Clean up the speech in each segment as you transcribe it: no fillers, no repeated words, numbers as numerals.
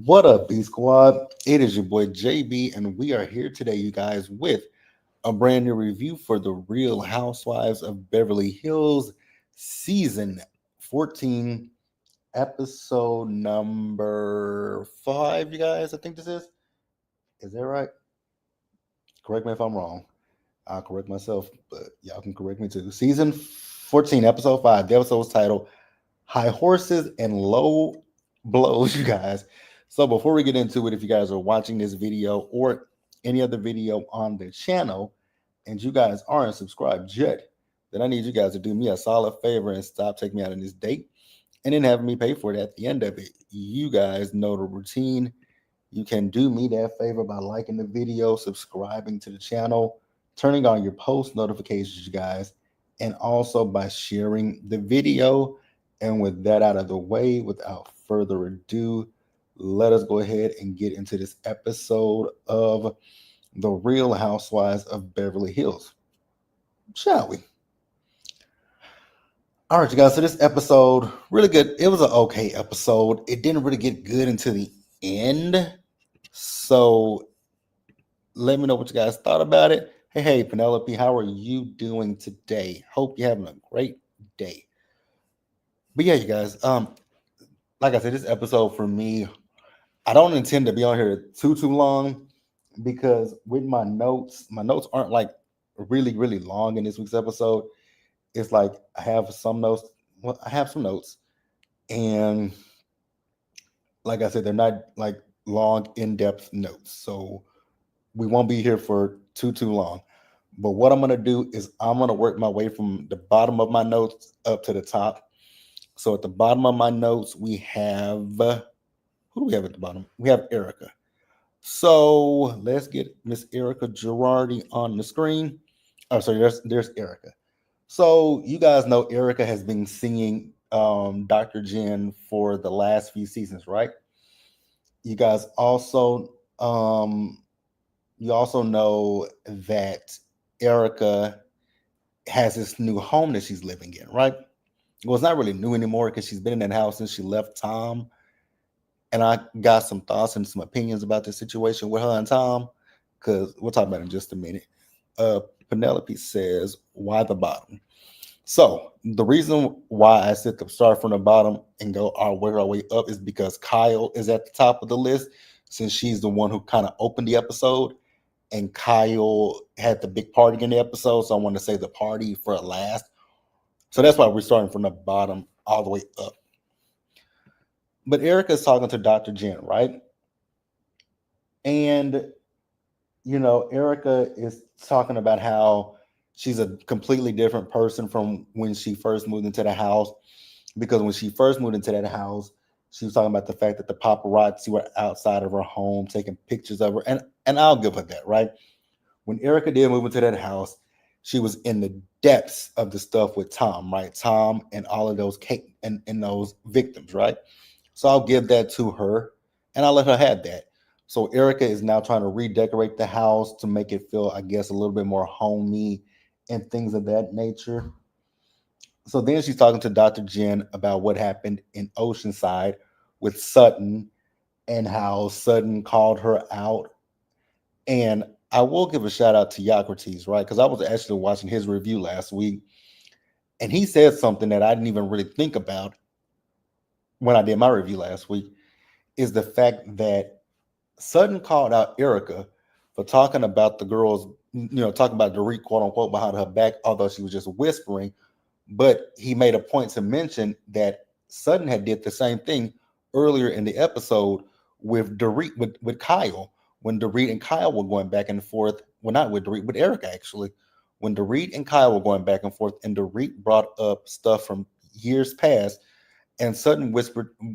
What up, B Squad? It is your boy JB, and we are here today, you guys, with a brand new review for the Real Housewives of Beverly Hills, season 14, episode number 5, you guys. I think this is. Is that right? Correct me if I'm wrong. I'll correct myself, but y'all can correct me too. Season 14, episode 5. The episode was titled High Horses and Low Blows, you guys. So before we get into it, if you guys are watching this video or any other video on the channel and you guys aren't subscribed yet, then I need you guys to do me a solid favor and stop taking me out on this date and then having me pay for it at the end of it. You guys know the routine. You can do me that favor by liking the video, subscribing to the channel, turning on your post notifications, you guys, and also by sharing the video. And with that out of the way, without further ado, let us go ahead and get into this episode of The Real Housewives of Beverly Hills. Shall we? All right, you guys. So this episode, really good. It was an okay episode. It didn't really get good until the end. So let me know what you guys thought about it. Hey, Penelope, how are you doing today? Hope you're having a great day. But yeah, you guys, like I said, this episode for me, I don't intend to be on here too long because with my notes aren't like really long in this week's episode. It's like I have some notes. Well, I have some notes, and like I said, they're not like long, in-depth notes. So we won't be here for too long. But what I'm gonna do is I'm gonna work my way from the bottom of my notes up to the top. So at the bottom of my notes, we have who do we have at the bottom? We have Erica. So let's get Miss Erica Girardi on the screen. Oh, sorry, there's Erica. So you guys know Erica has been singing Dr. Jen for the last few seasons, right? You guys also you also know that Erica has this new home that she's living in, right? Well, it's not really new anymore because she's been in that house since she left Tom. And I got some thoughts and some opinions about the situation with her and Tom, because we'll talk about it in just a minute. Penelope says, why the bottom? So the reason why I said to start from the bottom and go work our way up is because Kyle is at the top of the list, since she's the one who kind of opened the episode, and Kyle had the big party in the episode. So I want to say the party for last. So that's why we're starting from the bottom all the way up. But Erica's talking to Dr. Jen, right? And, Erica is talking about how she's a completely different person from when she first moved into the house. Because when she first moved into that house, she was talking about the fact that the paparazzi were outside of her home taking pictures of her. And I'll give her that, right? When Erica did move into that house, she was in the depths of the stuff with Tom, right? Tom and all of those and those victims, right? So I'll give that to her, and I'll let her have that. So Erica is now trying to redecorate the house to make it feel, I guess, a little bit more homey and things of that nature. So then she's talking to Dr. Jen about what happened in Oceanside with Sutton and how Sutton called her out. And I will give a shout out to Socrates, right? Because I was actually watching his review last week, and he said something that I didn't even really think about when I did my review last week, is the fact that Sutton called out Erica for talking about the girls, talking about Dorit, quote unquote, behind her back, although she was just whispering. But he made a point to mention that Sutton had did the same thing earlier in the episode with Dorit, with Kyle, when Dorit and Kyle were going back and forth. Well, not with Dorit, with Erica, actually. When Dorit and Kyle were going back and forth, and Dorit brought up stuff from years past, and Sutton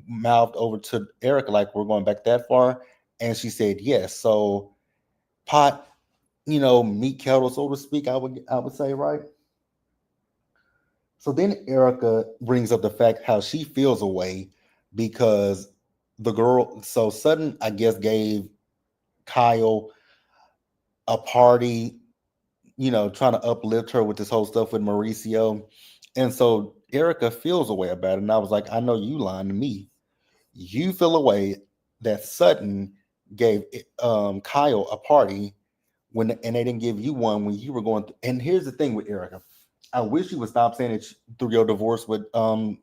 mouthed over to Erica, like, we're going back that far? And she said, yes. So pot, meat kettle, so to speak, I would say, right? So then Erica brings up the fact how she feels away because so Sutton, I guess, gave Kyle a party, trying to uplift her with this whole stuff with Mauricio. And so Erica feels a way about it. And I was like, I know you lying to me. You feel away that Sutton gave Kyle a party and they didn't give you one when you were going through. And here's the thing with Erica. I wish you would stop saying it through your divorce with Tom,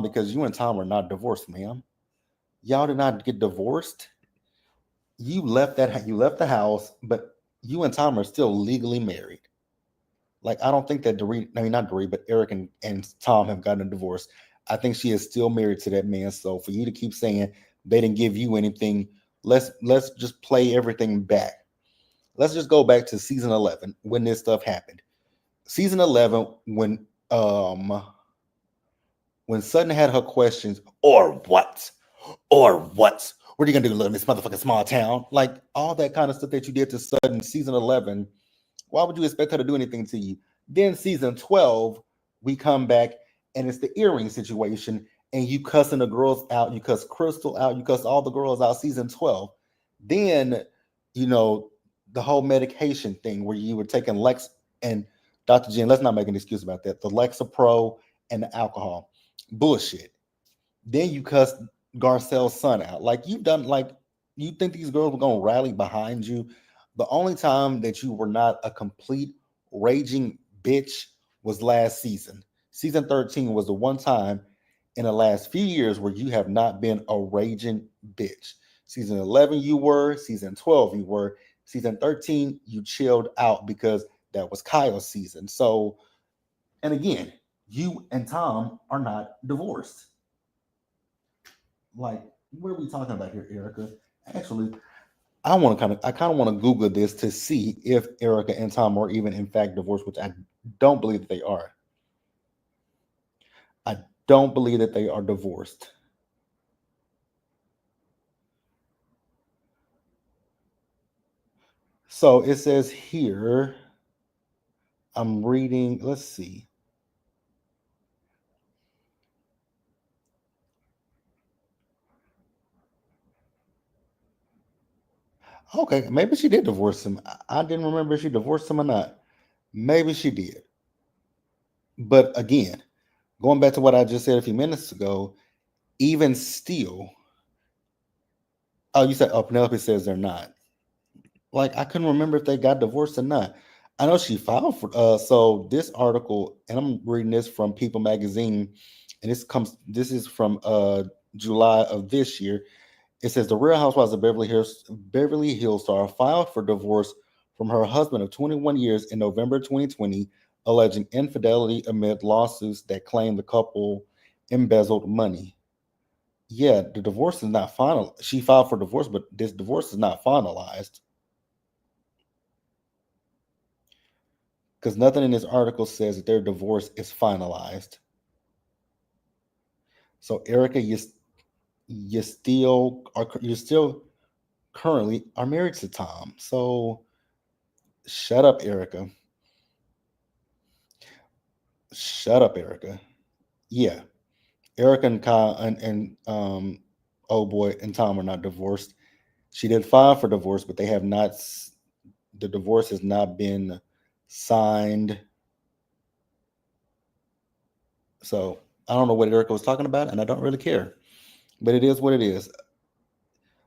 because you and Tom are not divorced, ma'am. Y'all did not get divorced. You left the house, but you and Tom are still legally married. Like, I don't think that Dorit, I mean, not Dorit, but Eric and Tom have gotten a divorce. I think she is still married to that man. So for you to keep saying they didn't give you anything, let's just play everything back. Let's just go back to season 11 when this stuff happened. Season 11, when Sutton had her questions, or what? Or what? What are you gonna do, live in this motherfucking small town? Like all that kind of stuff that you did to Sutton season 11. Why would you expect her to do anything to you? Then season 12, we come back and it's the earring situation, and you cussing the girls out, you cuss Crystal out, you cuss all the girls out season 12. Then, you know, the whole medication thing where you were taking Lex and Dr. Jen, let's not make an excuse about that. The Lexapro and the alcohol. Bullshit. Then you cuss Garcelle's son out. Like you've done, like you think these girls were gonna rally behind you. The only time that you were not a complete raging bitch was last season. Season 13 was the one time in the last few years where you have not been a raging bitch. Season 11 you were, season 12 you were, season 13 you chilled out because that was Kyle's season. So, and again, you and Tom are not divorced. Like, what are we talking about here, Erica? Actually, I kind of want to Google this to see if Erica and Tom are even in fact divorced, which I don't believe that they are. I don't believe that they are divorced. So it says here, I'm reading, let's see. Okay, maybe she did divorce him. I didn't remember if she divorced him or not. Maybe she did. But again, going back to what I just said a few minutes ago, even still, oh, you said, oh, Penelope says they're not. Like, I couldn't remember if they got divorced or not. I know she filed for, so this article, and I'm reading this from People Magazine, and this is from July of this year. It says the Real Housewives of Beverly Hills star filed for divorce from her husband of 21 years in November 2020, alleging infidelity amid lawsuits that claim the couple embezzled money. Yeah, the divorce is not final. She filed for divorce, but this divorce is not finalized because nothing in this article says that their divorce is finalized. So, Erica, you still currently are married to Tom. So, shut up, Erica. Shut up, Erica. Yeah, Erica and Kyle and oh boy and Tom are not divorced. She did file for divorce, but they have not. The divorce has not been signed. So I don't know what Erica was talking about, and I don't really care. But it is what it is.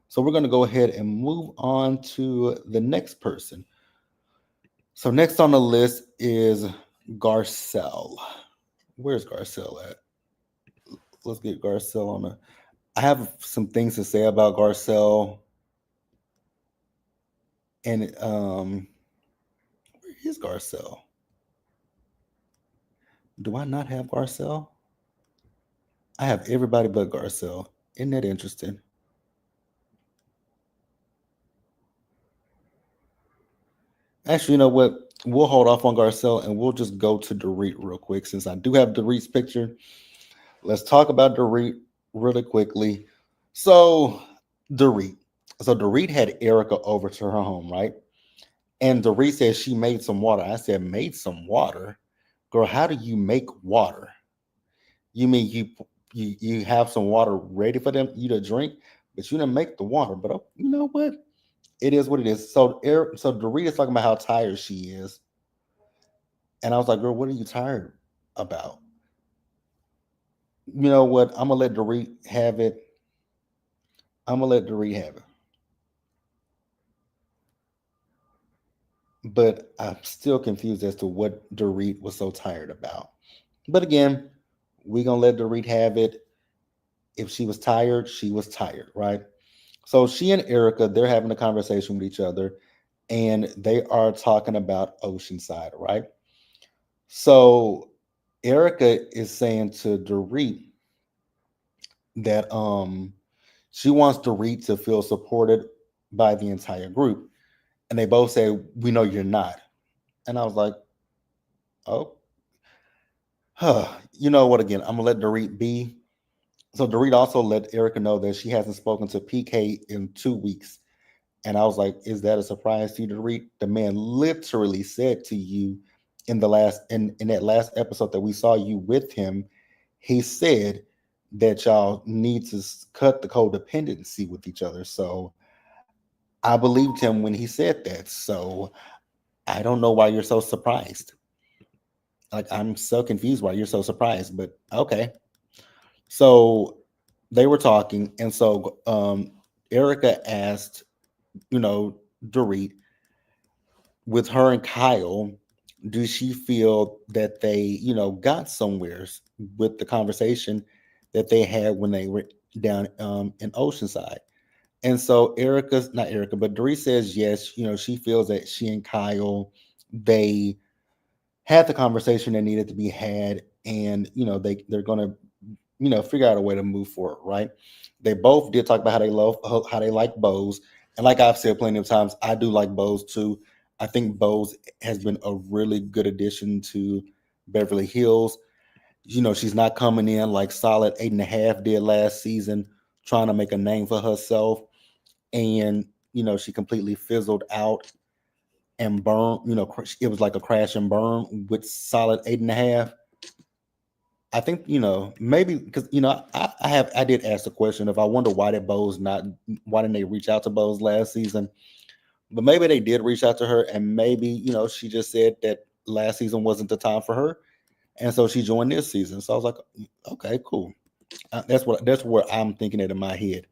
So we're going to go ahead and move on to the next person. So next on the list is Garcelle. Where's Garcelle at? Let's get Garcelle on the. I have some things to say about Garcelle, and where is Garcelle? Do I not have Garcelle? I have everybody but Garcelle. Isn't that interesting? Actually, you know what? We'll hold off on Garcelle and we'll just go to Dorit real quick since I do have Dorit's picture. Let's talk about Dorit really quickly. So, Dorit. So, Dorit had Erica over to her home, right? And Dorit said she made some water. I said, made some water? Girl, how do you make water? You mean you have some water ready for them you to drink, but you didn't make the water. But you know what? It is what it is. So so Dorita's talking about how tired she is, and I was like, "Girl, what are you tired about?" You know what? I'm gonna let Dorit have it. I'm gonna let Dorit have it. But I'm still confused as to what Dorit was so tired about. But again, we're gonna let Dorit have it. If she was tired, she was tired, right? So she and Erica, they're having a conversation with each other, and they are talking about Oceanside, right? So Erica is saying to Dorit that she wants Dorit to feel supported by the entire group. And they both say, "We know you're not." And I was like, "Oh, huh. You know what? Again, I'm gonna let Dorit be." So Dorit also let Erica know that she hasn't spoken to PK in 2 weeks. And I was like, "Is that a surprise to you, Dorit? The man literally said to you in that last episode that we saw you with him, he said that y'all need to cut the codependency with each other." So I believed him when he said that. So I don't know why you're so surprised. Like, I'm so confused why you're so surprised, but okay. So they were talking, and so Erica asked, Dorit, with her and Kyle, do she feel that they, got somewhere with the conversation that they had when they were down in Oceanside? And so Erica's not Erica, but Dorit says yes. She feels that she and Kyle, they had the conversation that needed to be had, and they're gonna figure out a way to move forward, right? They both did talk about how they like Bose, and like I've said plenty of times, I do like Bose too. I think Bose has been a really good addition to Beverly Hills. She's not coming in like solid 8.5 did last season, trying to make a name for herself, and she completely fizzled out and burned. It was like a crash and burn with solid 8.5. I think maybe because I did ask the question if I wonder why didn't they reach out to Bose last season? But maybe they did reach out to her, and maybe she just said that last season wasn't the time for her, and so she joined this season. So I was like, okay, cool. That's where I'm thinking it in my head.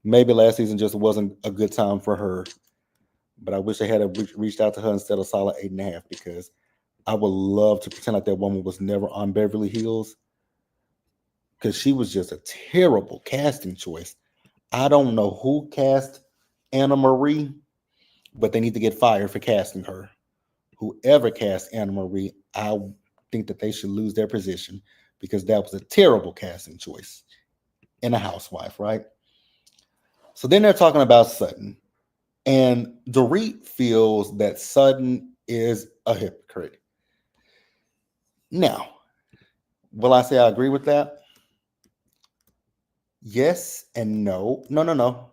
Maybe last season just wasn't a good time for her, but I wish they had reached out to her instead of solid 8.5, because I would love to pretend like that woman was never on Beverly Hills, because she was just a terrible casting choice. I don't know who cast Anna Marie, but they need to get fired for casting her. Whoever cast Anna Marie, I think that they should lose their position, because that was a terrible casting choice in a housewife, right? So then they're talking about Sutton, and Dorit feels that Sutton is a hypocrite. Now, will I say I agree with that? Yes and no. No, no, no.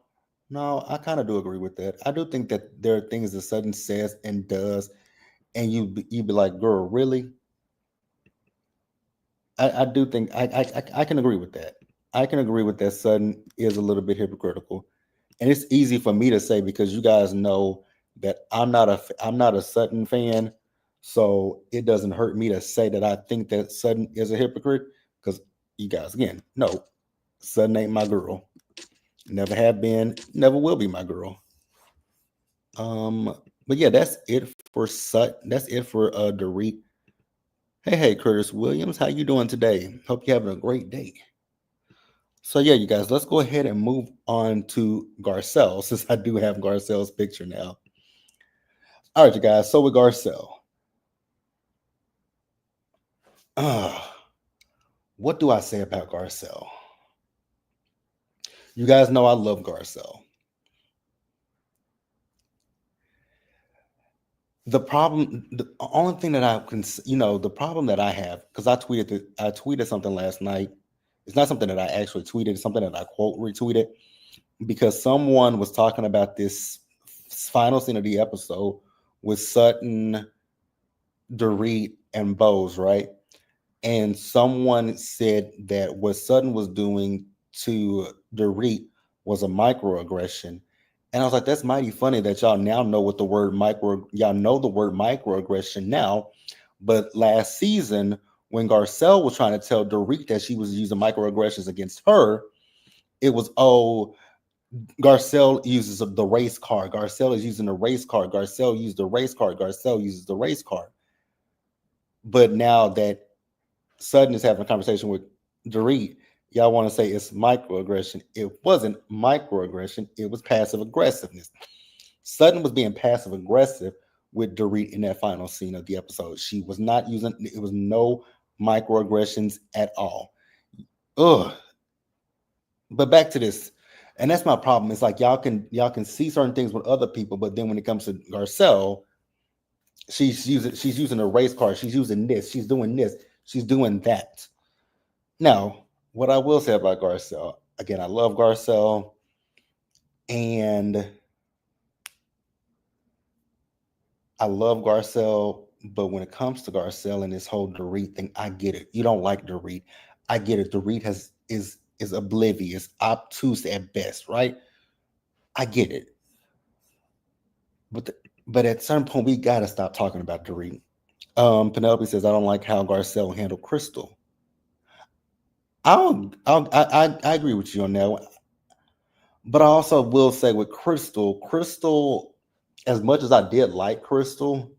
No, I kind of do agree with that. I do think that there are things that Sutton says and does, and you be like, "Girl, really?" I do think I can agree with that. I can agree with that. Sutton is a little bit hypocritical, and it's easy for me to say because you guys know that I'm not a Sutton fan, so it doesn't hurt me to say that I think that Sutton is a hypocrite, because you guys again no, Sutton ain't my girl. Never have been, never will be my girl. But yeah, that's it for Sut. That's it for Dorit. Hey, Curtis Williams, how you doing today? Hope you're having a great day. So yeah, you guys, let's go ahead and move on to Garcelle, since I do have Garcelle's picture now. All right, you guys. So with Garcelle, uh, what do I say about Garcelle? You guys know I love Garcelle. The only thing that I can, the problem that I have, because I tweeted something last night. It's not something that I actually tweeted. It's something that I quote retweeted, because someone was talking about this final scene of the episode with Sutton, Dorit, and Bose, right? And someone said that what Sutton was doing to Dorit was a microaggression. And I was like, that's mighty funny that y'all now know what the word y'all know the word microaggression now. But last season, when Garcelle was trying to tell Dorit that she was using microaggressions against her, it was, oh, Garcelle uses the race card. Garcelle is using the race card. Garcelle used the race card. Garcelle uses the race card. But now that Sutton is having a conversation with Dorit, y'all want to say it's microaggression. It wasn't microaggression. It was passive aggressiveness. Sutton was being passive aggressive with Dorit in that final scene of the episode. She was not using. It was no microaggressions at all. Ugh. But back to this, and that's my problem. It's like y'all can see certain things with other people, but then when it comes to Garcelle, she's using a race card. She's using this. She's doing this. She's doing that. Now, what I will say about Garcelle, again, I love Garcelle, and but when it comes to Garcelle and this whole Dorit thing, I get it. You don't like Dorit. I get it. Dorit is oblivious, obtuse at best, right? I get it. But but at some point we gotta stop talking about Dorit. Penelope says, I don't like how Garcelle handled Crystal. I agree with you on that. But I also will say with Crystal, as much as I did like Crystal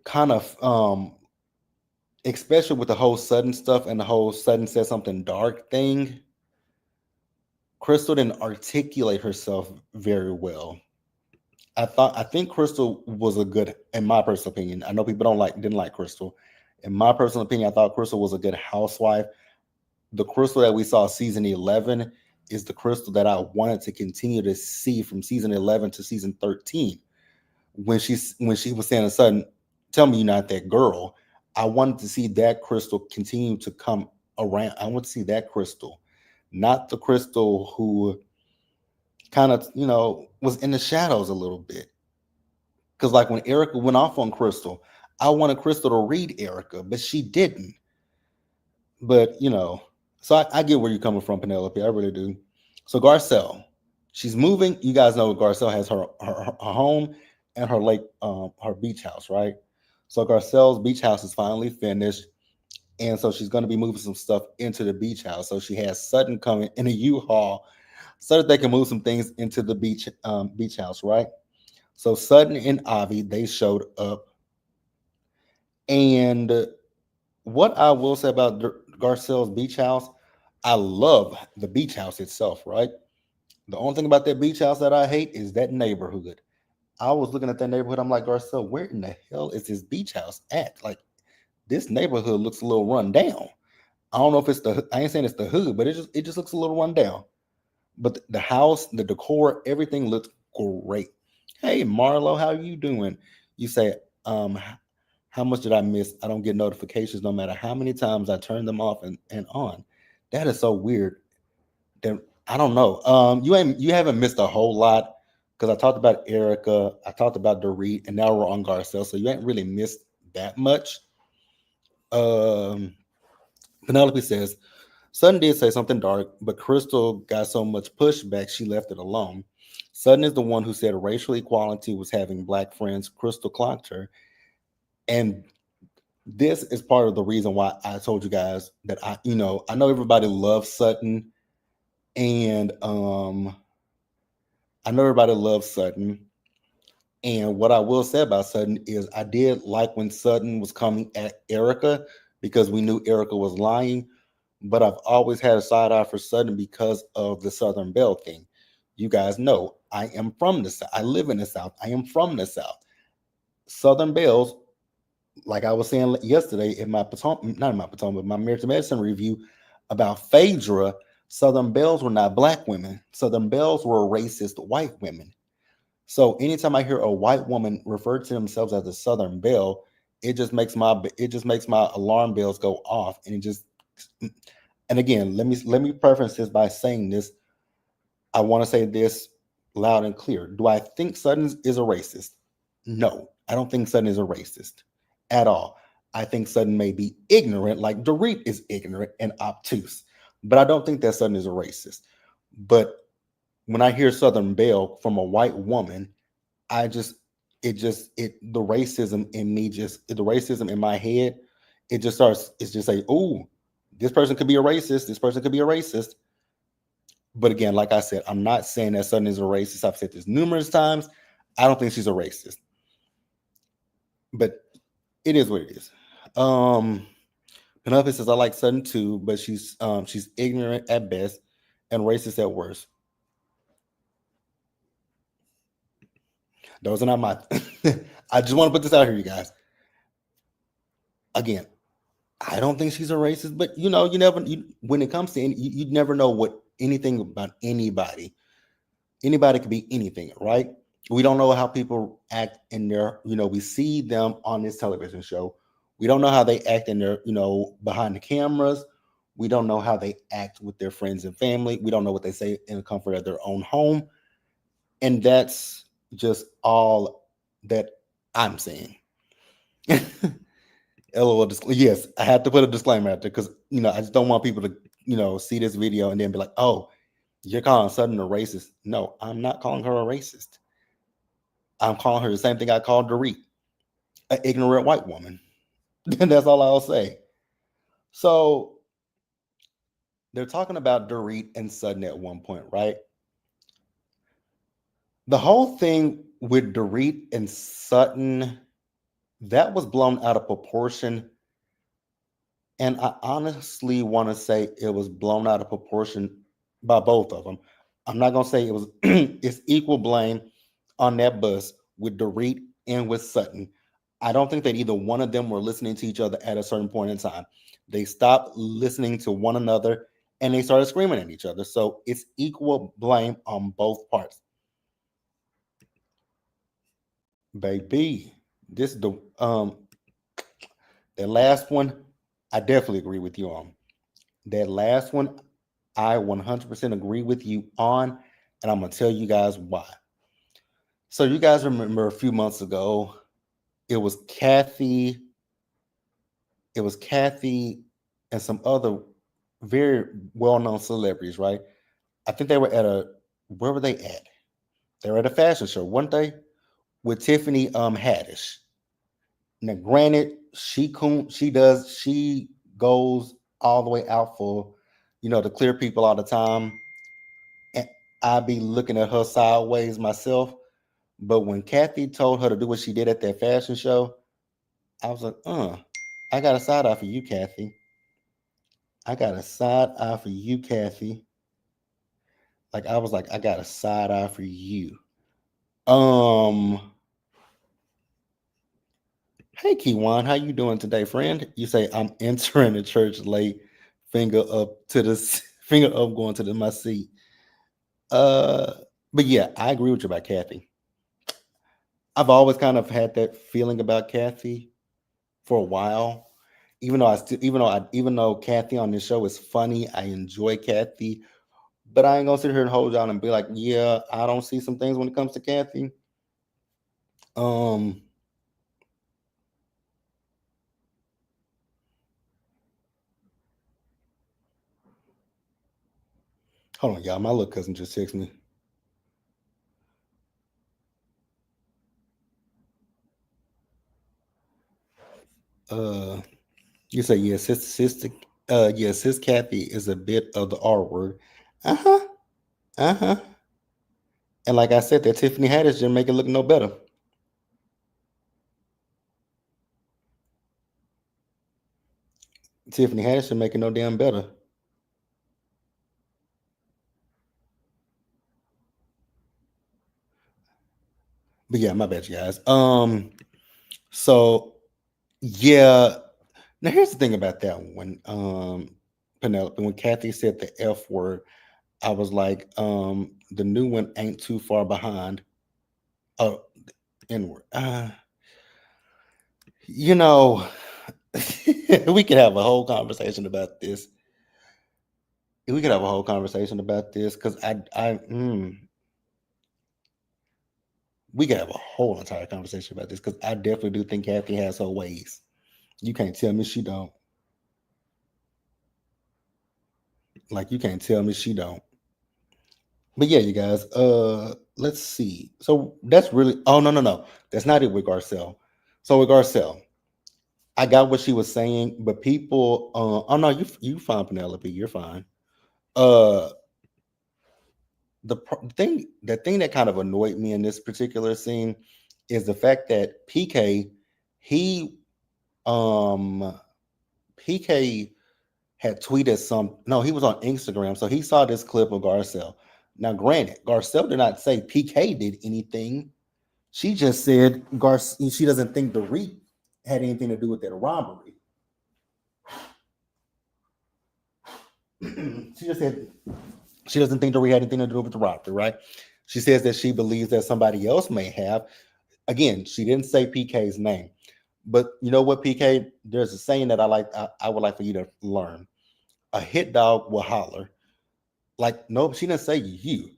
kind of especially with the whole sudden stuff and the whole sudden said something dark thing, Crystal didn't articulate herself very well. I think Crystal was a good, in my personal opinion. I know people didn't like Crystal. In my personal opinion, I thought Crystal was a good housewife. The Crystal that we saw season 11 is the Crystal that I wanted to continue to see from season 11 to season 13. When she was saying a sudden, tell me you're not that girl. I wanted to see that Crystal continue to come around. I want to see that Crystal, not the Crystal who kind of, was in the shadows a little bit. Because like when Erica went off on Crystal, I wanted Crystal to read Erica, but she didn't. But so I get where you're coming from, Penelope. I really do. So Garcelle, she's moving. You guys know Garcelle has her home and her lake, her beach house, right? So Garcelle's beach house is finally finished, and so she's going to be moving some stuff into the beach house. So she has Sutton coming in a U-Haul so that they can move some things into the beach house, right? So Sutton and Avi, they showed up, and what I will say about Garcelle's beach house, I love the beach house itself, right? The only thing about that beach house that I hate is that neighborhood. I was looking at that neighborhood. I'm like, Garcelle, where in the hell is this beach house at? Like, this neighborhood looks a little run down. I don't know if I ain't saying it's the hood, but it just looks a little run down. But the house, the decor, everything looks great. Hey, Marlo, how you doing? You say, how much did I miss? I don't get notifications no matter how many times I turn them off and on. That is so weird. That I don't know. You haven't missed a whole lot because I talked about Erica, I talked about Dorit, and now we're on Garcelle. So you ain't really missed that much. Um, Penelope says, Sutton did say something dark, but Crystal got so much pushback she left it alone. Sutton is the one who said racial equality was having black friends. Crystal clocked her. And this is part of the reason why I told you guys that I know everybody loves Sutton, and I know everybody loves Sutton. And what I will say about Sutton is I did like when Sutton was coming at Erica because we knew Erica was lying, but I've always had a side eye for Sutton because of the Southern Belle thing. You guys know I am from the South. I live in the South. I am from the South. Southern Belles, like I was saying yesterday in my Potomac, not in my Potomac, but my Marriage to Medicine review about Phaedra, Southern Belles were not black women. Southern Belles were racist white women. So anytime I hear a white woman refer to themselves as a Southern Belle, it just makes my alarm bells go off, and again, let me preface this by saying this. I want to say this loud and clear. Do I think Sutton is a racist? No, I don't think Sutton is a racist at all. I think Sutton may be ignorant, like Dorit is ignorant and obtuse, but I don't think that Sutton is a racist. But when I hear Southern Belle from a white woman, I just the racism in me, just the racism in my head, it just starts. It's just like, oh, this person could be a racist. This person could be a racist. But again, like I said, I'm not saying that Sutton is a racist. I've said this numerous times. I don't think she's a racist, but it is what it is. Penelope says I like Sutton too, but she's ignorant at best and racist at worst. Those are not my. I just want to put this out here, you guys. Again, I don't think she's a racist, but you never. When it comes to you never know what anything about anybody. Anybody could be anything, right? We don't know how people act in their. We see them on this television show. We don't know how they act in their, behind the cameras. We don't know how they act with their friends and family. We don't know what they say in the comfort of their own home. And that's just all that I'm saying. LOL. Yes, I have to put a disclaimer out there because I just don't want people to see this video and then be like, "Oh, you're calling Sutton a racist." No, I'm not calling her a racist. I'm calling her the same thing I called Dorit, an ignorant white woman. That's all I'll say. So they're talking about Dorit and Sutton at one point, right? The whole thing with Dorit and Sutton, that was blown out of proportion. And I honestly want to say it was blown out of proportion by both of them. I'm not gonna say it was it's equal blame on that bus with Dorit and with Sutton. I don't think that either one of them were listening to each other at a certain point in time. They stopped listening to one another and they started screaming at each other. So it's equal blame on both parts. Baby, this the the last one, I definitely agree with you on. That last one, I 100% agree with you on, and I'm gonna tell you guys why. So you guys remember a few months ago, it was Kathy, it was Kathy and some other very well-known celebrities, right? I think they were at where were they at? They were at a fashion show one day with Tiffany Haddish. Now, granted, she goes all the way out for, to clear people all the time. And I be looking at her sideways myself. But when Kathy told her to do what she did at that fashion show, I was like, I got a side eye for you, Kathy. I got a side eye for you, Kathy. Like I was like, I got a side eye for you. Um, hey Kiwan, how you doing today, friend? You say I'm entering the church late, finger up to the finger up going to my seat. Uh, but yeah, I agree with you about Kathy. I've always kind of had that feeling about Kathy for a while. Even though Kathy on this show is funny, I enjoy Kathy, but I ain't gonna sit here and hold down and be like, yeah, I don't see some things when it comes to Kathy. Um, hold on, y'all. My little cousin just texted me. Uh, you say yes, yes, his Kathy is a bit of the R word. Uh huh. Uh huh. And like I said, that Tiffany Haddish didn't make it look no better. Tiffany Haddish didn't make it no damn better. But yeah, my bad, you guys. So yeah. Now here's the thing about that one. Penelope, when Kathy said the F word, I was like, the new one ain't too far behind. Oh, N word. You know, we could have a whole conversation about this. We could have a whole conversation about this because we could have a whole entire conversation about this because I definitely do think Kathy has her ways. You can't tell me she don't. Like you can't tell me she don't. But yeah, you guys. Let's see. So that's really. Oh no. That's not it with Garcelle. So with Garcelle, I got what she was saying, but people. Oh no, you fine, Penelope. You're fine. Uh, the thing that kind of annoyed me in this particular scene is the fact that he um PK had tweeted some. No, he was on Instagram, so he saw this clip of Garcelle. Now, granted, Garcelle did not say PK did anything. She just said she doesn't think Dorit had anything to do with that robbery. She just said she doesn't think Dorit had anything to do with the robbery, right? She says that she believes that somebody else may have. Again, she didn't say PK's name. But you know what, PK? There's a saying that I would like for you to learn. A hit dog will holler. Like, nope, she didn't say you.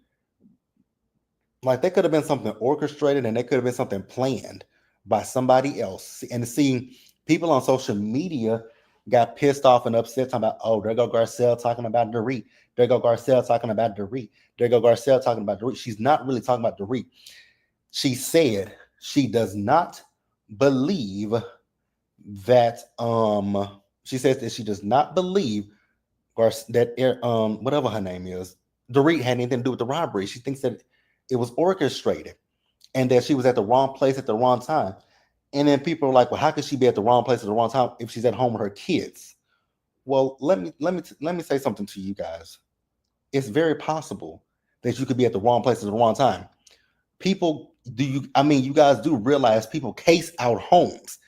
Like, that could have been something orchestrated and that could have been something planned by somebody else. And seeing people on social media got pissed off and upset talking about, oh, there go Garcelle talking about Dorit. There go Garcelle talking about Dorit. There go Garcelle talking about Dorit. She's not really talking about Dorit. She said she does not believe that she says that she does not believe that whatever her name is, Dorit had anything to do with the robbery. She thinks that it was orchestrated and that she was at the wrong place at the wrong time. And then people are like, well, how could she be at the wrong place at the wrong time if she's at home with her kids? Well, let me say something to you guys. It's very possible that you could be at the wrong place at the wrong time. People, you guys do realize people case out homes.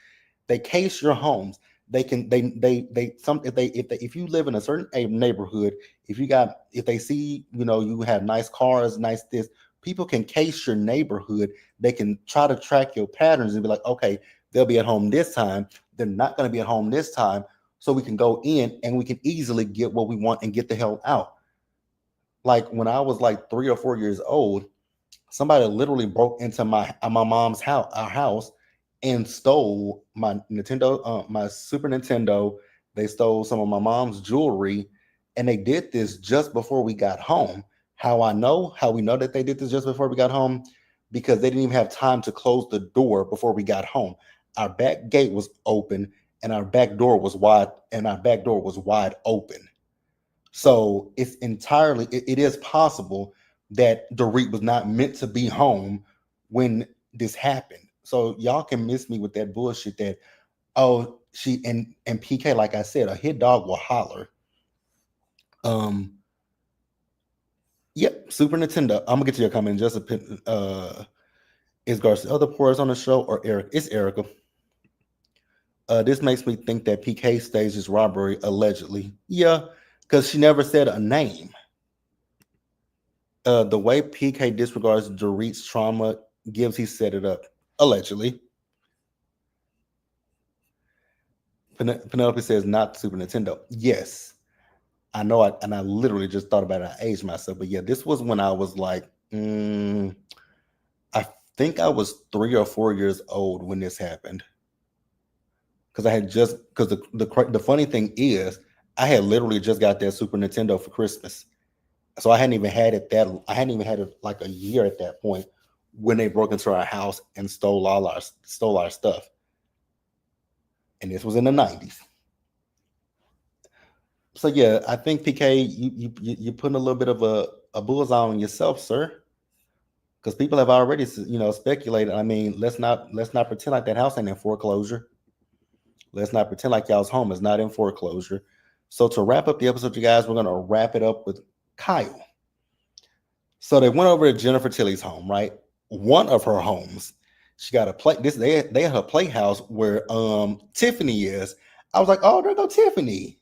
They case your homes. They can they some if you live in a certain neighborhood, if they see you have nice cars, nice this, people can case your neighborhood. They can try to track your patterns and be like, okay, they'll be at home this time. They're not going to be at home this time, so we can go in and we can easily get what we want and get the hell out. Like when I was like 3 or 4 years old, somebody literally broke into my mom's house, our house, and stole my Super Nintendo. They stole some of my mom's jewelry, and they did this just before we got home. How we know that they did this just before we got home? Because they didn't even have time to close the door before we got home. Our back gate was open, and our back door was wide open. So it is possible that Dorit was not meant to be home when this happened. So y'all can miss me with that bullshit that, oh, she and PK, like I said, a hit dog will holler. Um yep, Super Nintendo. I'm gonna get to your comment in just a bit. Is Garcia other pores on the show or Eric? It's Erica. This makes me think that PK staged his robbery allegedly. Yeah, because she never said a name. The way PK disregards Dorit's trauma gives he set it up. Allegedly. Penelope says not Super Nintendo. Yes. I know and I literally just thought about it. I aged myself. But yeah, this was when I was like, I think I was 3 or 4 years old when this happened. Because the funny thing is, I had literally just got that Super Nintendo for Christmas. So I hadn't even had it like a year at that point when they broke into our house and stole our stuff. And this was in the 90s. So yeah, I think PK, you're putting a little bit of a bullseye on yourself, sir. Because people have already speculated. I mean, let's not pretend like that house ain't in foreclosure. Let's not pretend like y'all's home is not in foreclosure. So to wrap up the episode, you guys, we're gonna wrap it up with Kyle. So they went over to Jennifer Tilly's home, right? One of her homes. She got a play. They had her playhouse where Tiffany is. I was like, oh, there go Tiffany.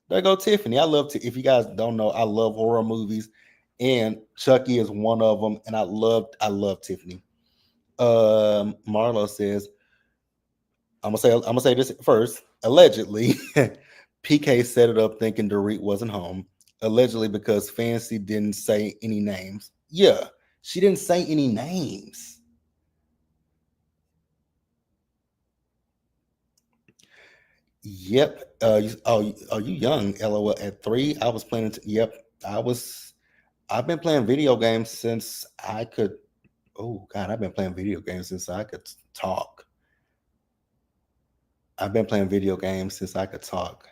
There go Tiffany. If you guys don't know, I love horror movies, and Chucky is one of them. And I love Tiffany. Marlo says, I'm gonna say this first. Allegedly, PK set it up thinking Dorit wasn't home. Allegedly, because Fancy didn't say any names. Yeah, she didn't say any names. Yep. Are you young? LOL. At 3, I was playing. Yep, I was. I've been playing video games since I could. Oh God, I've been playing video games since I could talk. I've been playing video games since I could talk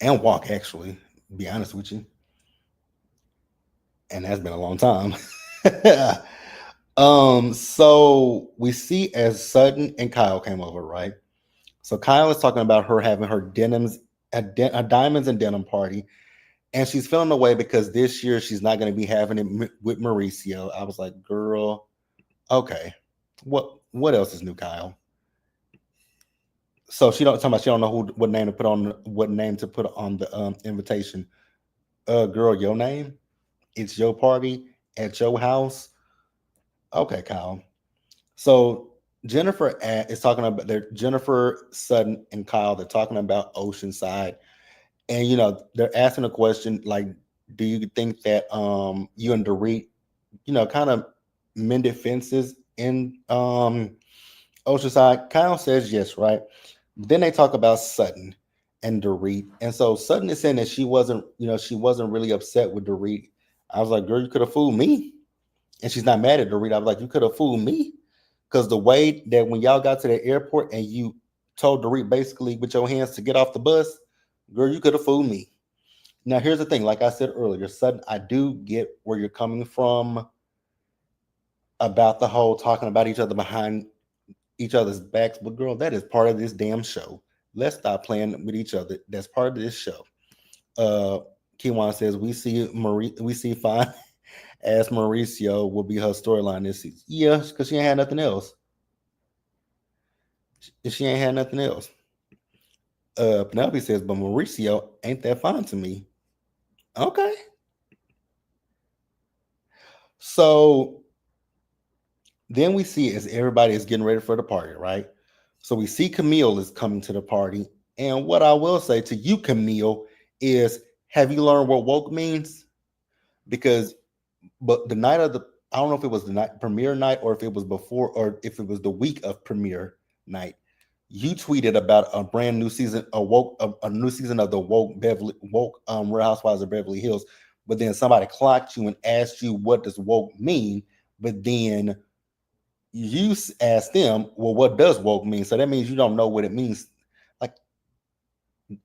and walk. Actually, to be honest with you. and that's been a long time. So we see as Sutton and Kyle came over, right? So Kyle is talking about her having her denims, a diamonds and denim party, and she's feeling away because this year she's not going to be having it with Mauricio. I was like, girl, okay, what else is new, Kyle? So she don't know what name to put on the invitation. Girl, your name? It's your party at your house. Okay, Kyle. So is talking about Jennifer Sutton and Kyle. They're talking about Oceanside, and they're asking a question like, "Do you think that you and Dorit, kind of mended fences in Oceanside?" Kyle says yes, right? Then they talk about Sutton and Dorit, and so Sutton is saying that she wasn't really upset with Dorit. I was like, "Girl, you could have fooled me," and she's not mad at Dorit. I was like, "You could have fooled me." Because the way that when y'all got to the airport and you told Dorit basically with your hands to get off the bus, girl, you could have fooled me. Now, here's the thing. Like I said earlier, Sutton, I do get where you're coming from about the whole talking about each other behind each other's backs. But, girl, that is part of this damn show. Let's stop playing with each other. That's part of this show. Uh, Kiwan says, we see fine as Mauricio will be her storyline this season. Yeah, because she ain't had nothing else. She ain't had nothing else. Penelope says, but Mauricio ain't that fine to me. Okay. So then we see as everybody is getting ready for the party, right? So we see Camille is coming to the party. And what I will say to you, Camille, is have you learned what woke means? Because but the night of the I don't know if it was the night premiere night or if it was before or if it was the week of premiere night. You tweeted about a brand new season, a new season of the woke Real Housewives of Beverly Hills. But then somebody clocked you and asked you what does woke mean. But then you asked them, well, what does woke mean? So that means you don't know what it means. Like,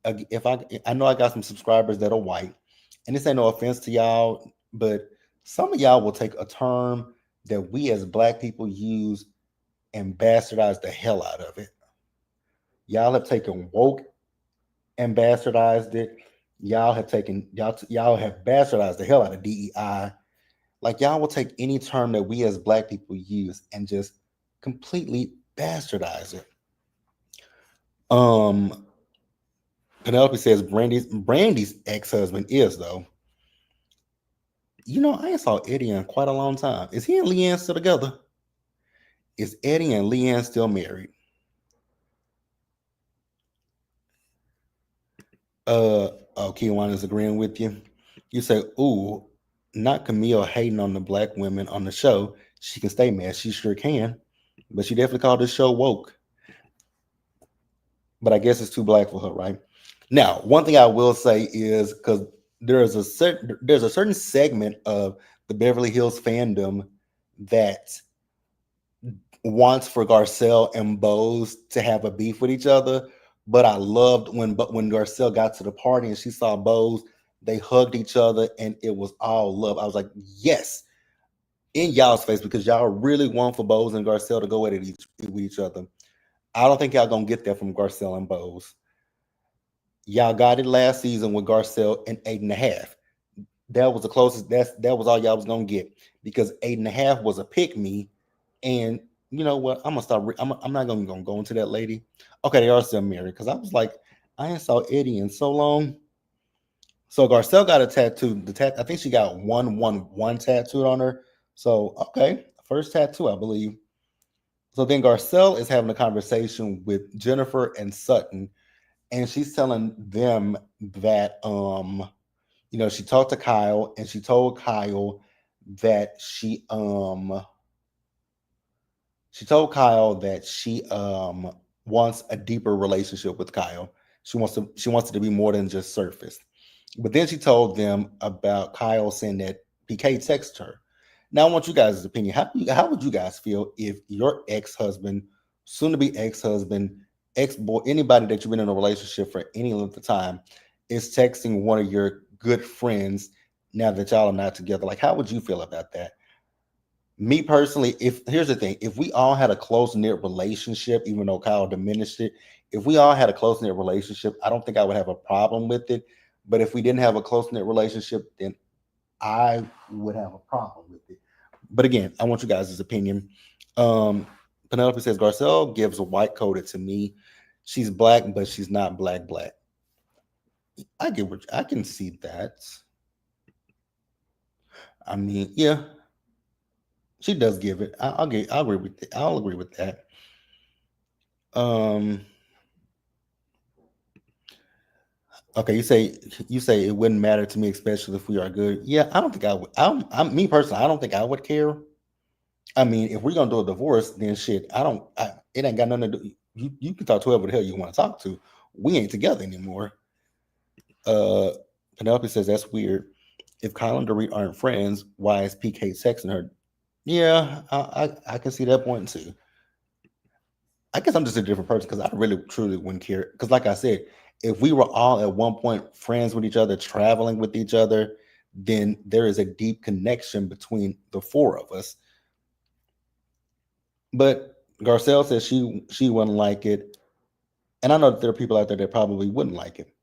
if I know I got some subscribers that are white, and this ain't no offense to y'all, but some of y'all will take a term that we as black people use and bastardize the hell out of it. Y'all have taken woke and bastardized it. Y'all have bastardized the hell out of DEI. Like y'all will take any term that we as black people use and just completely bastardize it. Penelope says Brandy's ex-husband is though. I ain't saw Eddie in quite a long time. Is he and Leanne still together? Is Eddie and Leanne still married? Kiwan is agreeing with you. You say, ooh, not Camille hating on the black women on the show. She can stay mad. She sure can. But she definitely called this show woke. But I guess it's too black for her, right? Now, one thing I will say is because there's a certain segment of the Beverly Hills fandom that wants for Garcelle and Bose to have a beef with each other. But I loved when Garcelle got to the party and she saw Bose, they hugged each other and it was all love. I was like, yes, in y'all's face, because y'all really want for Bose and Garcelle to go at it with each other. I don't think y'all gonna get that from Garcelle and Bose. Y'all got it last season with Garcelle and 8.5. That was the closest. That was all y'all was gonna get because 8.5 was a pick me, and you know what? I'm gonna stop. I'm not gonna go into that lady. Okay, they are still married because I was like, I ain't saw Eddie in so long. So Garcelle got a tattoo. I think she got one tattooed on her. So okay, first tattoo, I believe. So then Garcelle is having a conversation with Jennifer and Sutton, and she's telling them that she talked to Kyle and she told Kyle that she wants a deeper relationship with Kyle. She wants it to be more than just surface. But then she told them about Kyle saying that PK texted her. Now I want you guys' opinion. How would you guys feel if your ex-husband, soon to be ex-husband, ex-boy, anybody that you've been in a relationship for any length of time is texting one of your good friends now that y'all are not together. Like, how would you feel about that? Me personally, if here's the thing, if we all had a close knit relationship, even though Kyle diminished it, if we all had a close knit relationship, I don't think I would have a problem with it. But if we didn't have a close knit relationship, then I would have a problem with it. But again, I want you guys' opinion. Um, Penelope says Garcelle gives a white coated to me. She's black, but she's not black black. I get what I can see that. I mean, yeah, she does give it. I'll agree with it. I'll agree with that. Um, okay, you say it wouldn't matter to me, especially if we are good. Yeah, I don't think I would. I'm me personally. I don't think I would care. I mean, if we're gonna do a divorce, then shit, I don't. It ain't got nothing to do. You can talk to whoever the hell you want to talk to. We ain't together anymore. Uh, Penelope says that's weird. If Kyle and Dorit aren't friends, why is PK texting her? Yeah, I can see that point too. I guess I'm just a different person because I really truly wouldn't care. Because like I said, if we were all at one point friends with each other, traveling with each other, then there is a deep connection between the four of us. But Garcelle says she wouldn't like it, and I know that there are people out there that probably wouldn't like it.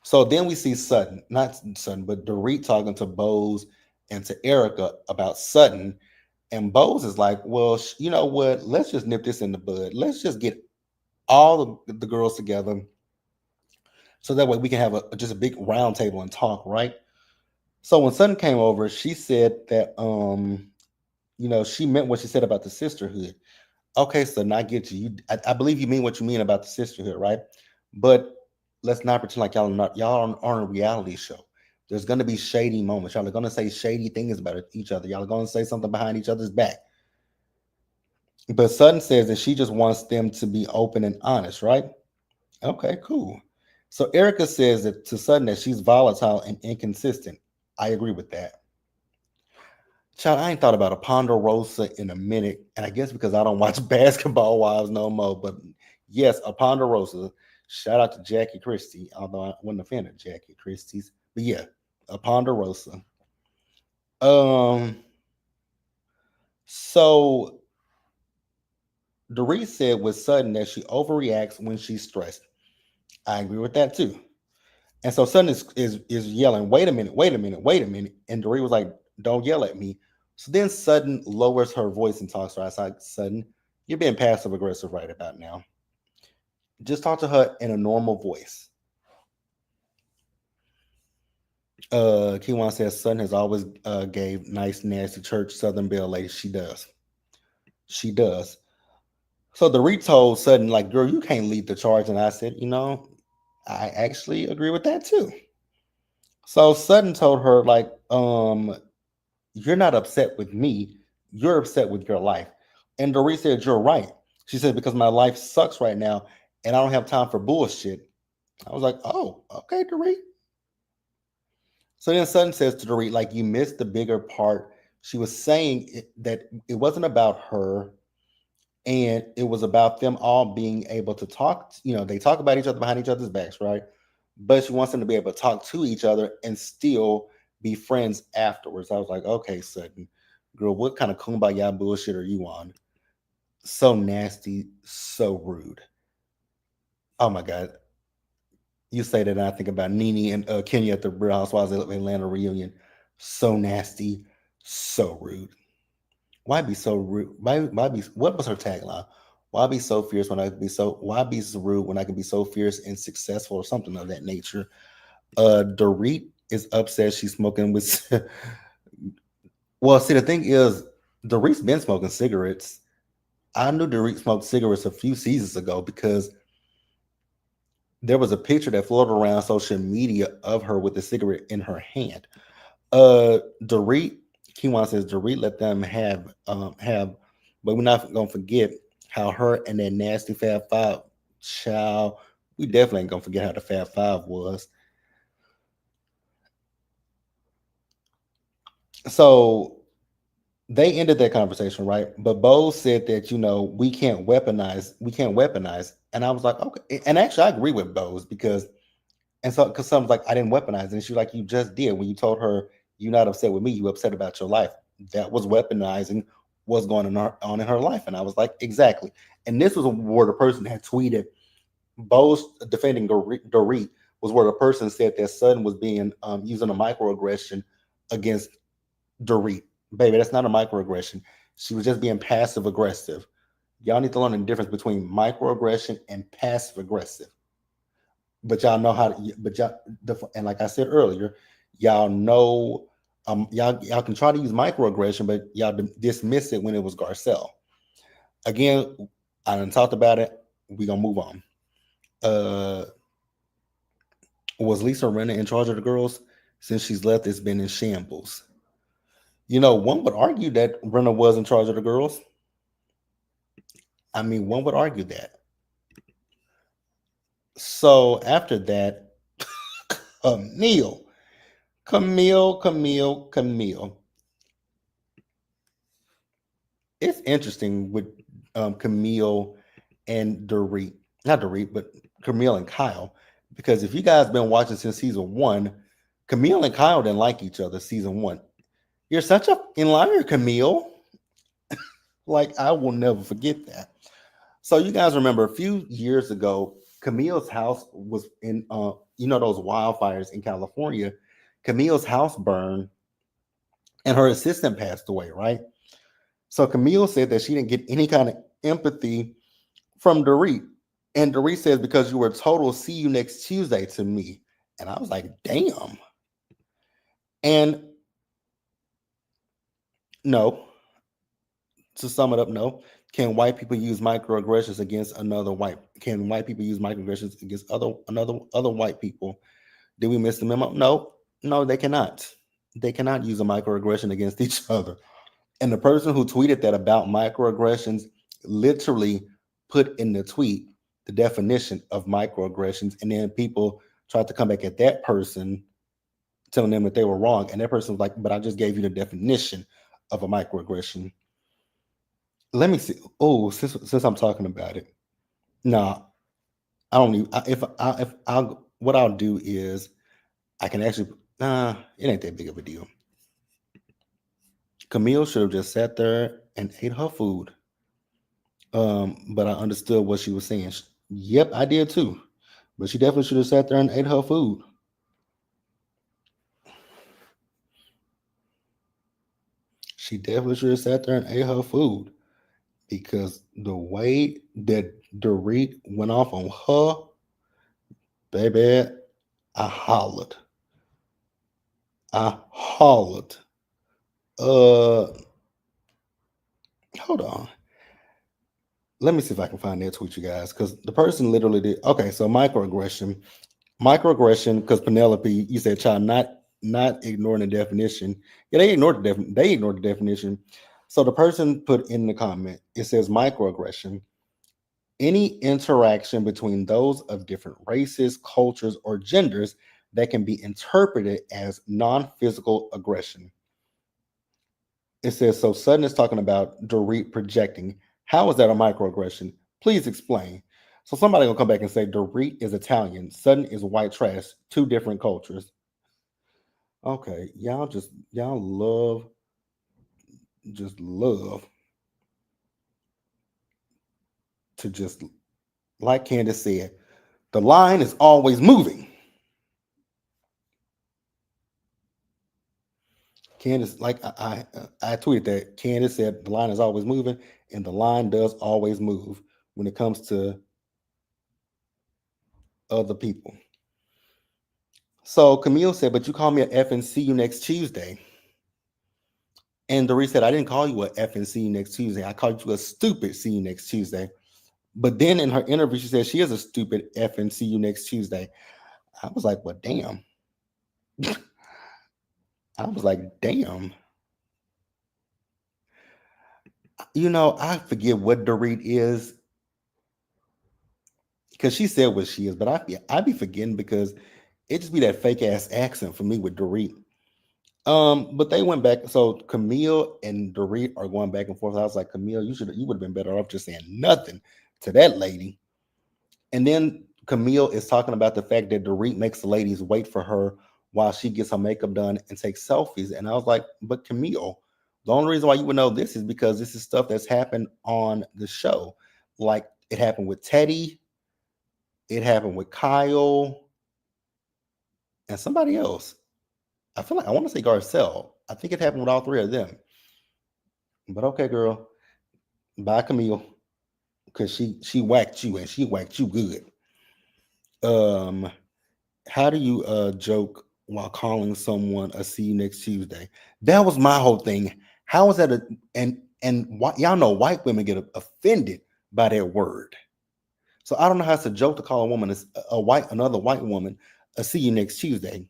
So then we see Sutton, not Sutton, but Dorit talking to Bose and to Erica about Sutton, and Bose is like, "Well, you know what? Let's just nip this in the bud. Let's just get all the girls together, so that way we can have just a big round table and talk, right?" So when Sutton came over, she said that she meant what she said about the sisterhood. Okay, so now I get you. I believe you mean what you mean about the sisterhood, right? But let's not pretend like y'all are on a reality show. There's gonna be shady moments. Y'all are gonna say shady things about each other. Y'all are gonna say something behind each other's back. But Sutton says that she just wants them to be open and honest, right? Okay, cool. So Erica says that to Sutton that she's volatile and inconsistent. I agree with that. Child, I ain't thought about a Ponderosa in a minute, and I guess because I don't watch Basketball Wives no more. But yes, a Ponderosa. Shout out to Jackie Christie, although I wasn't a fan of Jackie Christie's. But yeah, a Ponderosa. Um, so Dorit said with Sutton that she overreacts when she's stressed. I agree with that too. And so Sutton is yelling, "Wait a minute, wait a minute, wait a minute!" And Dorit was like, "Don't yell at me." So then Sutton lowers her voice and talks to her. I was like, "Sutton, you're being passive aggressive right about now. Just talk to her in a normal voice." Kiwan says Sutton has always gave nice, nasty church Southern Belle ladies. She does. She does. So Dorit told Sutton, like, "Girl, you can't lead the charge." And I said, I actually agree with that too. So Sutton told her, like, you're not upset with me. You're upset with your life. And Dorit said, "You're right." She said, "Because my life sucks right now and I don't have time for bullshit." I was like, "Oh, okay, Dorit." So then Sutton says to Dorit, like, "You missed the bigger part." She was saying that it wasn't about her, and it was about them all being able to talk. They talk about each other behind each other's backs, right? But she wants them to be able to talk to each other and still be friends afterwards. I was like, "Okay, Sutton, girl, what kind of kumbaya bullshit are you on?" So nasty, so rude. Oh my God. You say that, and I think about Nene and Kenya at the Real Housewives of Atlanta reunion. So nasty, so rude. Why be so rude? Why be? What was her tagline? Why be so fierce when I can be so? Why be so rude when I can be so fierce and successful, or something of that nature? Dorit is upset she's smoking with. Well, see, the thing is, Dorit's been smoking cigarettes. I knew Dorit smoked cigarettes a few seasons ago because there was a picture that floated around social media of her with a cigarette in her hand. Dorit, Kiwan says Dorit let them have, but we're not gonna forget how her and that nasty Fab Five child. We definitely ain't gonna forget how the Fab Five was. So they ended that conversation, right? But Bo said that we can't weaponize, and I was like, okay. And actually, I agree with Bose because, and so because someone's like, I didn't weaponize, and she was like, you just did when you told her You're not upset with me. You upset about your life. That was weaponizing what's going on in her life. And I was like, exactly. And this was where the person had tweeted, both defending Dorit, was where the person said their son was being using a microaggression against Dorit. Baby, that's not a microaggression. She was just being passive aggressive. Y'all need to learn the difference between microaggression and passive aggressive. But y'all know how to, but y'all, and like I said earlier, y'all know, y'all can try to use microaggression, but y'all dismiss it when it was Garcelle. Again, I done talked about it. We gonna move on. Uh, was Lisa Rinna in charge of the girls? Since she's left, it's been in shambles. One would argue that Rinna was in charge of the girls. I mean, one would argue that. So after that, Camille, Camille. It's interesting with Camille and Dorit, not Dorit, but Camille and Kyle, because if you guys been watching since season one, Camille and Kyle didn't like each other season one. You're such a liar, Camille. Like, I will never forget that. So you guys remember a few years ago, Camille's house was in those wildfires in California. Camille's house burned and her assistant passed away, right? So Camille said that she didn't get any kind of empathy from Dorit. And Dorit says, because you were total see you next Tuesday to me. And I was like, damn. And no, to sum it up, no. Can white people use microaggressions against another white? Can white people use microaggressions against other white people? Did we miss the memo? No, they cannot. They cannot use a microaggression against each other. And the person who tweeted that about microaggressions literally put in the tweet the definition of microaggressions, and then people tried to come back at that person, telling them that they were wrong. And that person was like, "But I just gave you the definition of a microaggression." Let me see. Oh, since I'm talking about it, no, I don't need. If I what I'll do is I can actually. Nah, it ain't that big of a deal. Camille should have just sat there and ate her food. But I understood what she was saying. Yep, I did too. But she definitely should have sat there and ate her food. She definitely should have sat there and ate her food, because the way that Dorit went off on her, baby, I hollered. I hollered. Uh, Hold on. Let me see if I can find that tweet, you guys, because the person literally did. Okay, so microaggression, because Penelope, you said, child, not ignoring the definition. Yeah, they ignored the definition. So the person put in the comment, it says microaggression, any interaction between those of different races, cultures, or genders that can be interpreted as non-physical aggression. It says, so Sutton is talking about Dorit projecting. How is that a microaggression? Please explain. So somebody will come back and say Dorit is Italian, Sutton is white trash, two different cultures. Okay, y'all love to just, like Candace said, the line is always moving. Candace, like I tweeted that Candace said the line is always moving, and the line does always move when it comes to other people. So Camille said, but you call me a F and see you next Tuesday. And Dorit said, I didn't call you a F and see you next Tuesday. I called you a stupid see you next Tuesday. But then in her interview, she said she is a stupid F and see you next Tuesday. I was like, well, damn. I was like, damn. I forget what Dorit is, because she said what she is, but I be forgetting, because it just be that fake ass accent for me with Dorit. But they went back. So Camille and Dorit are going back and forth. I was like, Camille, you would have been better off just saying nothing to that lady. And then Camille is talking about the fact that Dorit makes the ladies wait for her while she gets her makeup done and takes selfies. And I was like, but Camille, the only reason why you would know this is because this is stuff that's happened on the show. Like it happened with Teddy, it happened with Kyle, and somebody else. I feel like I want to say Garcelle. I think it happened with all three of them. But okay, girl. Bye, Camille. Because she whacked you and she whacked you good. Um, how do you joke while calling someone a see you next Tuesday? That was my whole thing. How is that y'all know white women get offended by that word. So I don't know how it's a joke to call a woman another white woman a see you next Tuesday.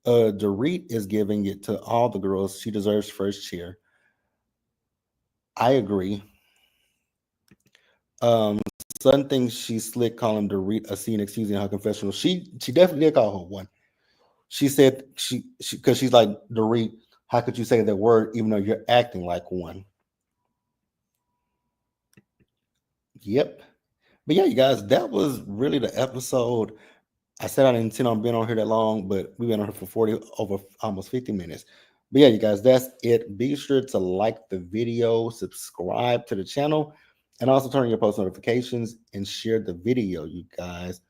Dorit is giving it to all the girls. She deserves first cheer. I agree. Um, Son thinks she's slick calling Dorit a see you next Tuesday in her confessional. She definitely did call her one. She said she because she's like, Dorit, how could you say that word even though you're acting like one? Yep. But yeah, you guys, that was really the episode. I said I didn't intend on being on here that long, but we've been on here for 40 over almost 50 minutes. But yeah, you guys, that's it. Be sure to like the video, subscribe to the channel, and also turn on your post notifications and share the video, you guys.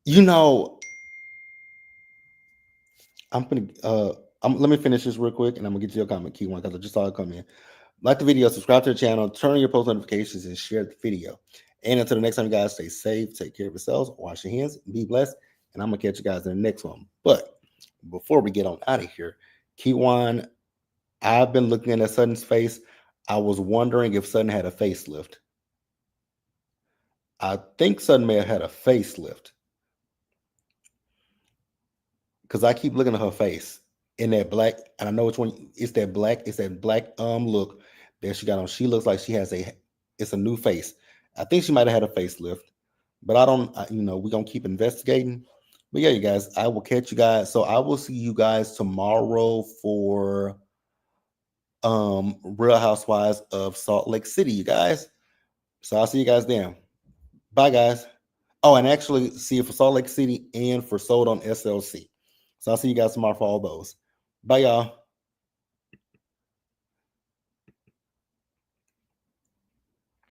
You know, I'm gonna let me finish this real quick and I'm gonna get to your comment, key one, because I just saw it come in. Like the video, subscribe to the channel, turn on your post notifications, and share the video. And until the next time, you guys, stay safe, take care of yourselves, wash your hands, be blessed, and I'm gonna catch you guys in the next one. But before we get on out of here, Keywan, I've been looking at Sutton's face. I was wondering if Sutton had a facelift. I think Sutton may have had a facelift because I keep looking at her face in that black, and I know which one. It's that black. It's that black look that she got on. She looks like she has it's a new face. I think she might have had a facelift, but I don't. We're gonna keep investigating. But yeah, you guys, I will catch you guys. So I will see you guys tomorrow for Real Housewives of Salt Lake City, you guys. So I'll see you guys then. Bye, guys. Oh, and actually see you for Salt Lake City and for Sold on SLC. So I'll see you guys tomorrow for all those. Bye, y'all.